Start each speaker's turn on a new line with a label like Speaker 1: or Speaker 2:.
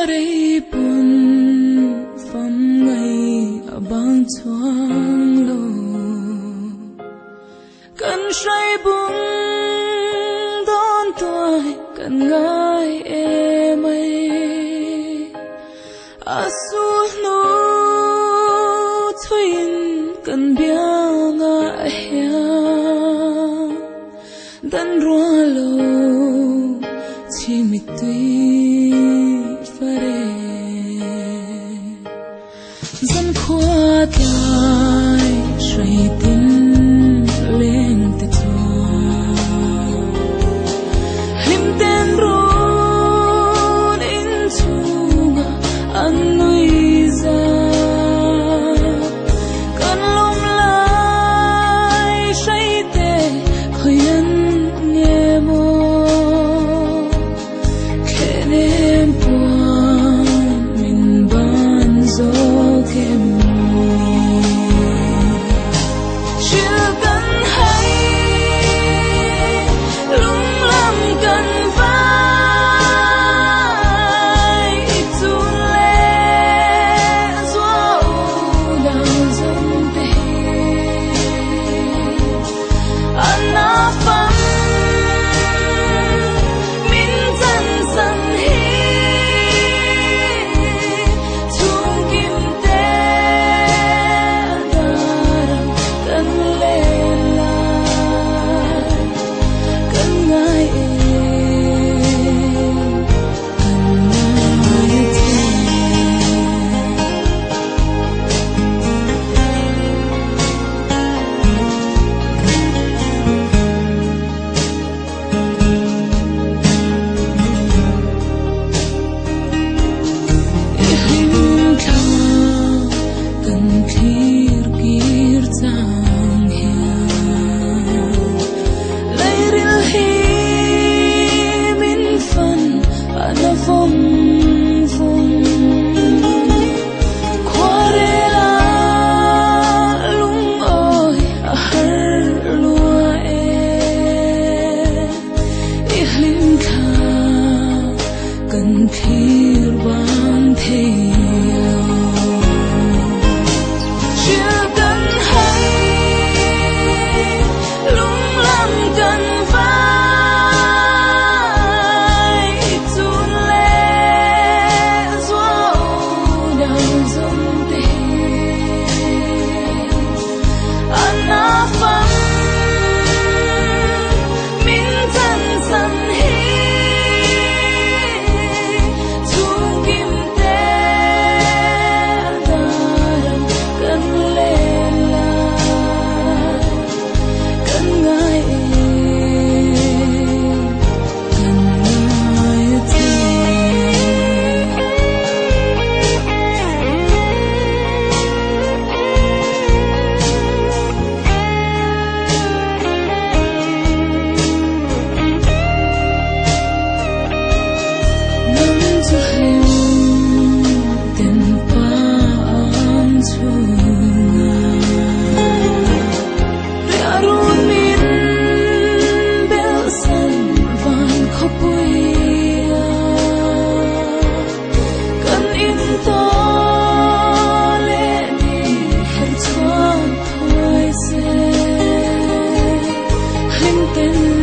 Speaker 1: đây buồn phẩm ngày ở bang thoáng lô cần say bùng đón tôi cần ngài em ấy su nô thuyền cần bia ngại hea dan rua lô chỉ mi tuy phare dân khoa tai suy tin lên từ lim tên rôn in chunga an nuôi ra cần lom lại say tê khơi ăn nghe mô khe nên buồn mình ban gió kem chưa cần hay lung lam cần vai tu lệ gió đào dâng tê anh áp phăng min dần dần hi chung kim tê darang cần lên lại cần ngài em cần ngài thêm Ihlim tha cần khir kir chang hia lấy ril hi min phân ana phong phong kwarela lung oi har lua e ihlim tha cần khir bang theo chưa cần hay lung lam cần vai tu lệ gió đào dâng tê anh áp phăng min dần dần hi chung kim tê darang cần lên lại cần ngài em cần ngài nắm cho hiu tiền pa am chunga re arun min bel san van khopuia cần in to le ni her chuan thôi se hình tên